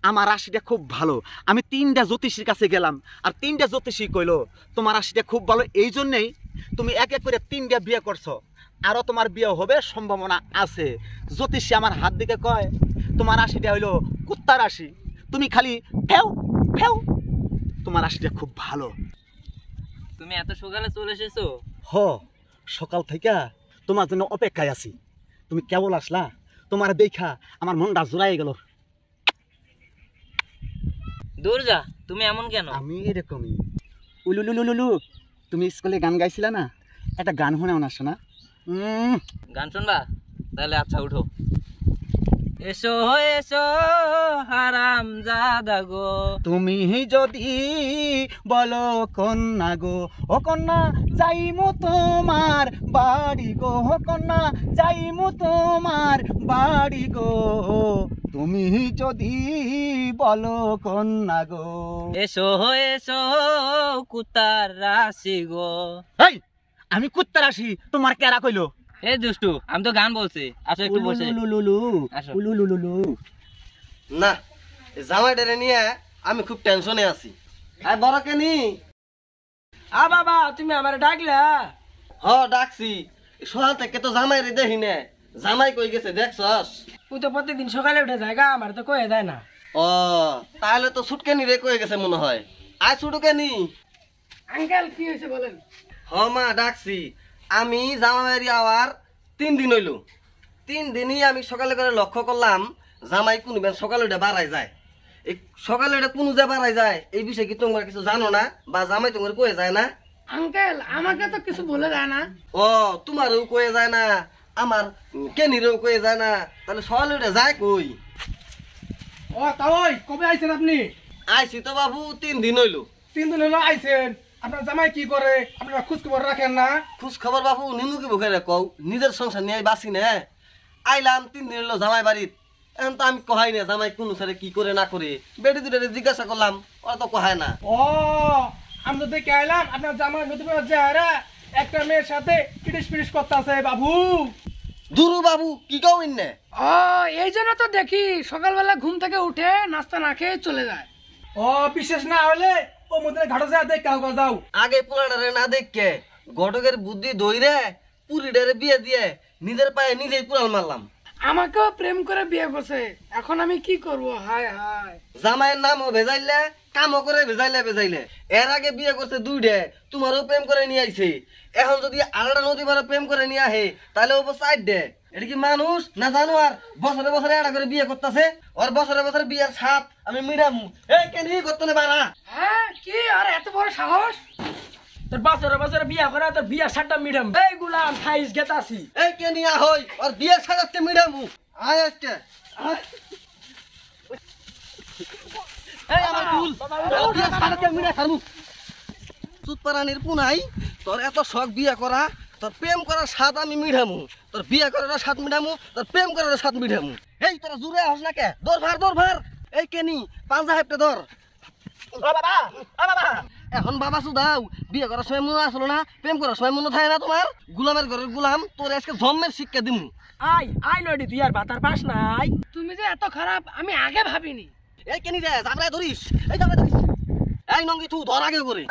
আমার রাশিটা খুব ভালো। আমি 3টা জ্যোতিষীর কাছে গেলাম, আর 3টা জ্যোতিষী কইলো তোমার রাশিটা খুব ভালো, এই জন্যেই তুমি এক এক করে 3টা বিয়ে করছো, আরও তোমার বিয়ে হবে সম্ভাবনা আছে। জ্যোতিষী আমার হাত দিকে কয় তোমার রাশিটা হইলো কুত্তা রাশি, তুমি খালি ফেউ ফেউ, তোমার রাশিটা খুব ভালো। তুমি এত সকালে চলে এসেছো? হ, সকাল থেকে তোমার জন্য অপেক্ষায় আছি। তুমি কেবল আসলা, তোমার দেখা আমার মনটা জোড়াই গেল। দূর যা, তুমি এমন কেন? আমি এরকমই। উলুলুলুলু, তুমি স্কুলে গান গাইছিলা না, একটা গান শুনে আসো না? গান শুনবা? তাহলে আচ্ছা উঠো। এসো এসো হারামজাদা গো, তুমি যদি বলো কন্যা গো, ও কন্যা যাইমু তোমার বাড়ি গো, ও কন্যা যাইমু তোমার বাড়ি গো, তুমি যদি বলো কন্যা গো। এসো এসো কুতার রাশি গো। এই, আমি কুত্তা রাশি, তোমার কেরা কইলো? এ দুষ্টু, আমি তো গান বলছি। আসো একটু বসে। আসো। না, জামাইটারে নিয়ে আমি খুব টেনশনে আছি। আর বড় কেনি? বাবা, তুমি আমার ডাকলা? হ, ডাকছি। সকাল থেকে তো জামাইরে দেখি না। জামাই কই গেছে দেখছস? ও তো প্রত্যেকদিন সকালে উঠে যায়, আমার তো কয়ে যায় না। ও, তাহলে তো ছুটকেনি রে কয়ে গেছে মনে হয়। আয় ছুটকেনি। আঙ্কেল কি হয়েছে বলেন? হ মা, ডাকছি। আমি জামাইয়ের আওয়ার 3 দিন হইল। 3 দিনই আমি সকালে করে লক্ষ্য করলাম জামাই কোন সকালে উঠে বাড়াই যায়। এই সকালে উঠে কোন যে বাড়াই যায় এই বিষয়ে কি তোমরা কিছু জানো না, বা জামাই তোমার কয়ে যায় না? আঙ্কেল আমাকে তো কিছু বলে যায় না। ও, তোমারও কয়ে যায় না, আমার কেনিরও কয়ে যায় না, তাহলে সকালে উঠে যায় কই? ও তাই কবে আইছেন আপনি? আইছি তো বাবু 3 দিন হইল। 3 দিন হলো আইছেন। আপনার জামাই কি করে? আপনারা খোঁজ খবর রাখেন না? খোঁজ খবর বাবু নিমুকি বুকে কও, নিজের সংসার নিয়ে বাঁচি না। আইলাম 3 দিন হলো জামাই বাড়িত, এখন তো আমি কহাই না জামাই কোন সারে কি করে না করে। বেটি দুটারে জিজ্ঞাসা করলাম, ওরা তো কহায় না। ও, আমি তো দেখে আইলাম আপনার জামাই নতুন চেহারা একটা মেয়ের সাথে পিটিস পিটিস করতেছে বাবু। দুরু বাবু কি কও ইন্নে? ও, এই জন্য তো দেখি সকালবেলা ঘুম থেকে উঠে নাস্তা না খেয়ে চলে যায়। ও, বিশেষ না হলে ও মধ্যে ঘাটে যায় দেখ কাউ যাও। আগে পোলাটারে না দেখকে ঘটকের বুদ্ধি দইরে পুরিডারে বিয়ে দিয়ে নিজের পায়ে নিজেই কুড়াল মারলাম। আমাকেও প্রেম করে বিয়ে করছে, এখন আমি কি করব? হায় হায়। জামাইয়ের নামও ভেজাইলে, কামও করে ভেজাইলে। এর আগে বিয়ে করছে 2টে, তোমারও প্রেম করে নিয়ে আইছে। এখন যদি আরেকটা নদী মারা প্রেম করে নিয়ে আহে তাহলে ও 4টে। এটা কি মানুষ না জানোয়ার? বছরে বছরে একটা করে বিয়ে করতেছে, ওর বছরে বছরে বিয়ের সাথ আমি মিরামু। এই কেন করতে না পারা? হ্যাঁ, কি আর এত বড় সাহস? তোর বছরে বছরে বিয়ে করে তোর বিয়ের সাথটা মিডাম। এই গুলাম খাইস গেতাছি। এই কেন হই ওর বিয়ের সাথে মিরামু। আয় আজকে এই আমার ফুল ওর বিয়ের সাথে মিরা খামু। সুতপারানির পুনাই, তোর এত শখ বিয়ে করা, তোর প্রেম করার স্বাদ আমি মিঠামু, তোর বিয়ে করার স্বাদ মিঠামু, তোর প্রেম করার স্বাদ মিঠামু। এই তোরা জুড়ে আস না কে? দর ভার। এই কেনি পাঞ্জা হেপটে ধর। এখন বাবা সুদাও, বিয়ে করার সময় মনে আসলো না, প্রেম করার সময় মনে থাকে না তোমার? গুলামের ঘরের গুলাম, তোর আজকে জন্মের শিক্ষা দিমু। আই নডি তুই আর ভাতার পাস নাই। তুমি যে এত খারাপ আমি আগে ভাবিনি। এই কেনি রে জামরায় ধরিস, এই জামরায় ধরিস। এই নঙ্গি তুই ধর আগে করে।